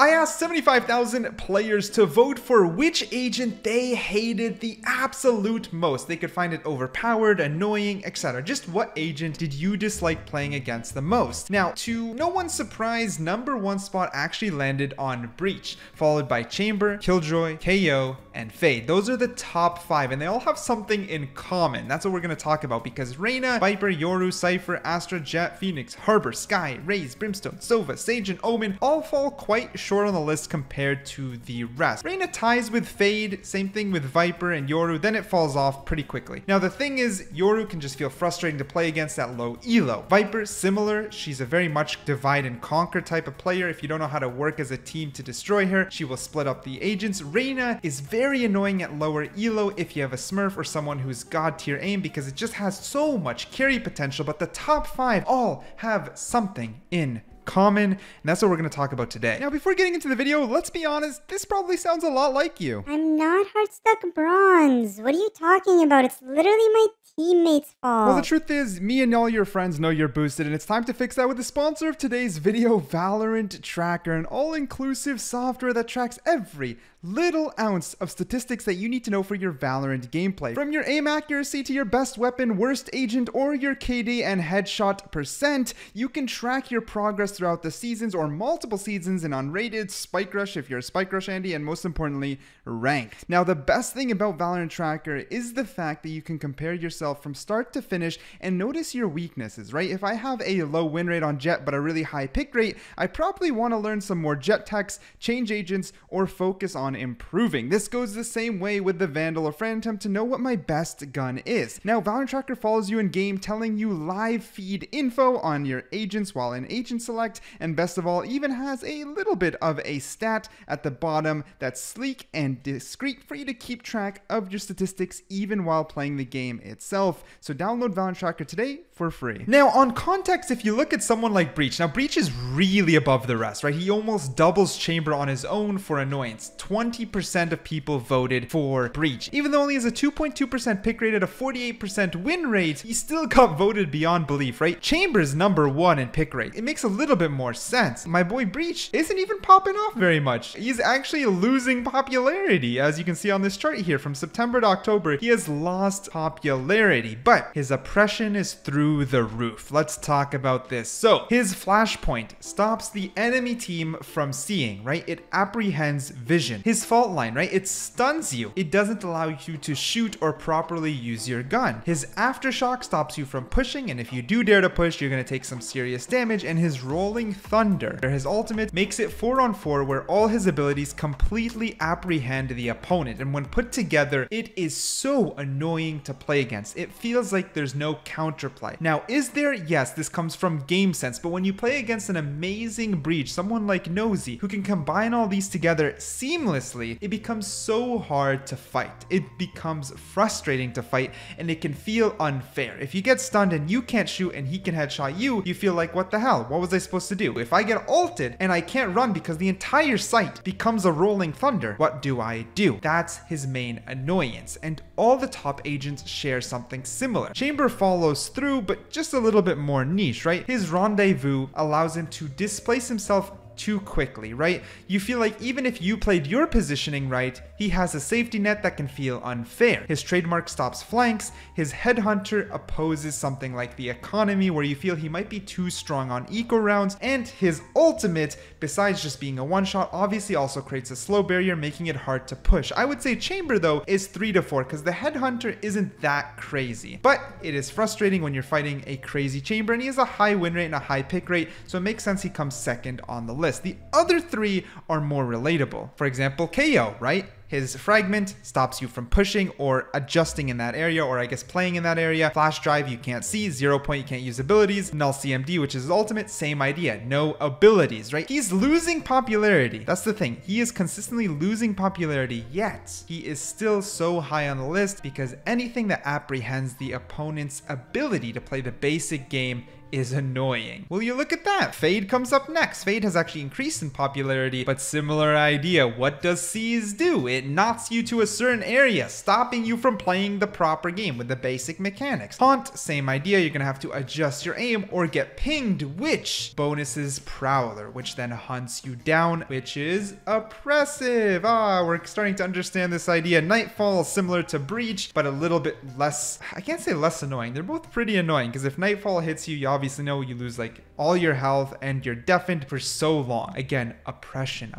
I asked 75,000 players to vote for which agent they hated the absolute most. They could find it overpowered, annoying, etc. Just what agent did you dislike playing against the most? Now, to no one's surprise, #1 spot actually landed on Breach, followed by Chamber, Killjoy, KO, and Fade. Those are the top 5, and they all have something in common. That's what we're going to talk about, because Reyna, Viper, Yoru, Cypher, Astra, Jet, Phoenix, Harbor, Sky, Raze, Brimstone, Sova, Sage, and Omen all fall quite short on the list compared to the rest. Reyna ties with Fade, same thing with Viper and Yoru, then it falls off pretty quickly. Now the thing is, Yoru can just feel frustrating to play against at low elo. Viper, similar, she's a very much divide and conquer type of player. If you don't know how to work as a team to destroy her, she will split up the agents. Reyna is very annoying at lower elo if you have a Smurf or someone who's god tier aim, because it just has so much carry potential, but the top 5 all have something in common, and that's what we're going to talk about today. Now, before getting into the video, let's be honest, this probably sounds a lot like you. I'm not Heartstuck Bronze. What are you talking about? It's literally my teammates' fault. Well, the truth is, me and all your friends know you're boosted, and it's time to fix that with the sponsor of today's video, Valorant Tracker, an all-inclusive software that tracks every little ounce of statistics that you need to know for your Valorant gameplay. From your aim accuracy to your best weapon, worst agent, or your KD and headshot percent, you can track your progress throughout the seasons or multiple seasons in unrated, Spike Rush if you're a Spike Rush Andy, and most importantly, ranked. Now, the best thing about Valorant Tracker is the fact that you can compare yourself from start to finish and notice your weaknesses, right? If I have a low win rate on Jet but a really high pick rate, I probably want to learn some more Jet techs, change agents, or focus on improving. This goes the same way with the Vandal or Phantom to know what my best gun is. Now, Valorant Tracker follows you in game, telling you live feed info on your agents while in agent select, and best of all, even has a little bit of a stat at the bottom that's sleek and discreet for you to keep track of your statistics even while playing the game itself. So download Valorant Tracker today for free. Now, on context, if you look at someone like Breach, now Breach is really above the rest, right? He almost doubles Chamber on his own for annoyance. 20% of people voted for Breach. Even though only has a 2.2% pick rate at a 48% win rate, he still got voted beyond belief, right? Chamber's #1 in pick rate. It makes a little bit more sense. My boy Breach isn't even popping off very much. He's actually losing popularity. As you can see on this chart here, from September to October, he has lost popularity, but his oppression is through the roof. Let's talk about this. So, his flashpoint stops the enemy team from seeing, right? It apprehends vision. His fault line, right? It stuns you. It doesn't allow you to shoot or properly use your gun. His aftershock stops you from pushing, and if you do dare to push, you're going to take some serious damage. And his rolling thunder, his ultimate, makes it 4-on-4 where all his abilities completely apprehend the opponent, and when put together, it is so annoying to play against. It feels like there's no counterplay. Now, is there? Yes, this comes from game sense, but when you play against an amazing Breach, someone like Nosy, who can combine all these together seamlessly, it becomes so hard to fight. It becomes frustrating to fight, and it can feel unfair. If you get stunned and you can't shoot and he can headshot you, you feel like, what the hell? What was I supposed to do? If I get ulted and I can't run because the entire site becomes a rolling thunder, what do I do? That's his main annoyance, and all the top agents share something similar. Chamber follows through, but just a little bit more niche, right? His rendezvous allows him to displace himself too quickly, right? You feel like even if you played your positioning right, he has a safety net that can feel unfair. His trademark stops flanks. His headhunter opposes something like the economy, where you feel he might be too strong on eco rounds, and his ultimate, besides just being a one-shot, obviously also creates a slow barrier, making it hard to push. I would say Chamber, though, is 3 to 4, because the headhunter isn't that crazy, but it is frustrating when you're fighting a crazy Chamber, and he has a high win rate and a high pick rate, so it makes sense he comes second on the list. The other 3 are more relatable. For example, KO, right? His fragment stops you from pushing or adjusting in that area, or I guess playing in that area. Flash drive, you can't see. 0 point, you can't use abilities. Null CMD, which is his ultimate, same idea. No abilities, right? He's losing popularity. That's the thing. He is consistently losing popularity, yet he is still so high on the list because anything that apprehends the opponent's ability to play the basic game is annoying. Will you look at that? Fade comes up next. Fade has actually increased in popularity, but similar idea. What does Seize do? It knocks you to a certain area, stopping you from playing the proper game with the basic mechanics. Haunt, same idea. You're gonna have to adjust your aim or get pinged, which bonuses Prowler, which then hunts you down, which is oppressive. We're starting to understand this idea. Nightfall, similar to Breach, but a little bit less, I can't say less annoying. They're both pretty annoying, because if Nightfall hits you, you obviously know you lose like all your health and you're deafened for so long. Again, oppression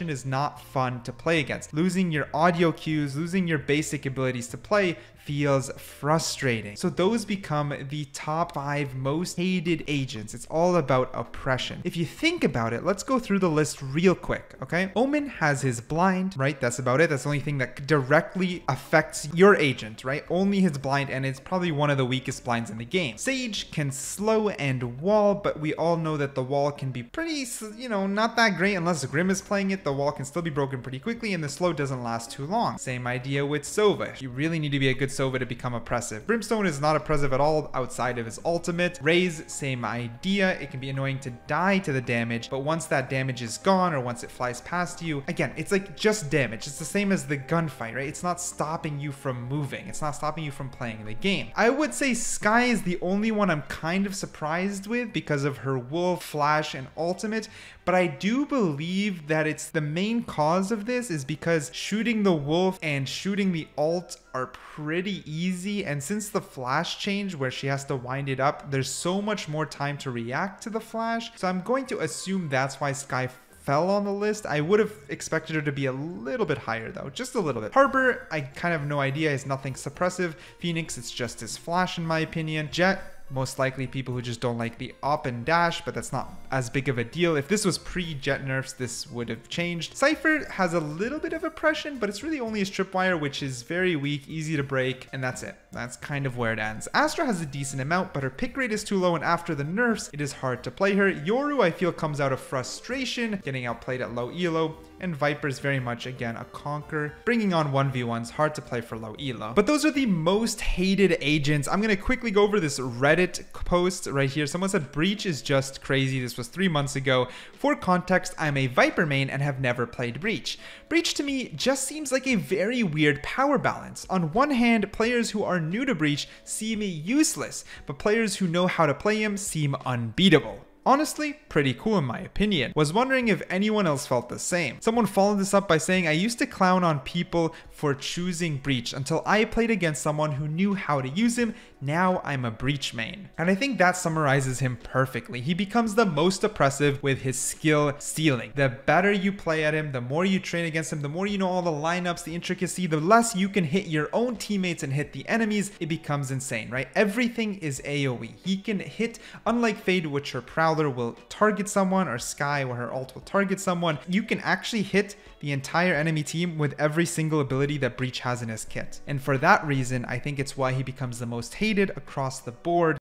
is not fun to play against. Losing your audio cues, losing your basic abilities to play feels frustrating. So those become the top 5 most hated agents. It's all about oppression. If you think about it, let's go through the list real quick, okay? Omen has his blind, right? That's about it. That's the only thing that directly affects your agent, right? Only his blind, and it's probably one of the weakest blinds in the game. Sage can slow and wall, but we all know that the wall can be pretty, not that great unless Grim is playing it. The wall can still be broken pretty quickly, and the slow doesn't last too long. Same idea with Sova. You really need to be a good Sova to become oppressive. Brimstone is not oppressive at all outside of his ultimate. Raze, same idea. It can be annoying to die to the damage, but once that damage is gone or once it flies past you, again, it's like just damage. It's the same as the gunfight, right? It's not stopping you from moving. It's not stopping you from playing the game. I would say Skye is the only one I'm kind of surprised with because of her wolf, flash, and ultimate, but I do believe that it's the main cause of this is because shooting the wolf and shooting the ult are pretty easy, and since the flash change where she has to wind it up, there's so much more time to react to the flash. So I'm going to assume that's why Skye fell on the list. I would have expected her to be a little bit higher though, just a little bit. Harbor, I kind of have no idea, is nothing suppressive. Phoenix, it's just his flash in my opinion. Jet, most likely people who just don't like the up and dash, but that's not as big of a deal. If this was pre-Jet nerfs, this would have changed. Cypher has a little bit of oppression, but it's really only his tripwire, which is very weak, easy to break, and that's it. That's kind of where it ends. Astra has a decent amount, but her pick rate is too low, and after the nerfs, it is hard to play her. Yoru, I feel, comes out of frustration, getting outplayed at low elo, and Viper's very much, again, a conquer. Bringing on 1v1s, hard to play for low elo. But those are the most hated agents. I'm going to quickly go over this Reddit post right here. Someone said, Breach is just crazy. This was 3 months ago. For context, I'm a Viper main and have never played Breach. Breach to me just seems like a very weird power balance. On one hand, players who are new to Breach seem useless, but players who know how to play him seem unbeatable. Honestly, pretty cool in my opinion. Was wondering if anyone else felt the same. Someone followed this up by saying, I used to clown on people for choosing Breach until I played against someone who knew how to use him. Now I'm a Breach main. And I think that summarizes him perfectly. He becomes the most oppressive with his skill ceiling. The better you play at him, the more you train against him, the more you know all the lineups, the intricacy, the less you can hit your own teammates and hit the enemies, it becomes insane, right? Everything is AoE. He can hit, unlike Fade, which her Prowler will target someone, or Skye, where her ult will target someone, you can actually hit the entire enemy team with every single ability that Breach has in his kit. And for that reason, I think it's why he becomes the most hated across the board.